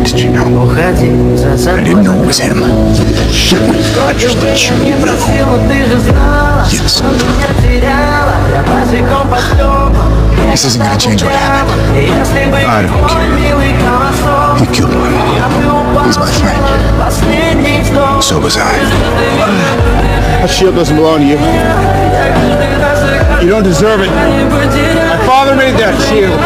Did you know? I didn't know it was him. I just let you know. Yes. This isn't gonna change what happened. I don't care. You killed him. He's my friend. So was I. That shield doesn't belong to you. You don't deserve it. My father made that shield.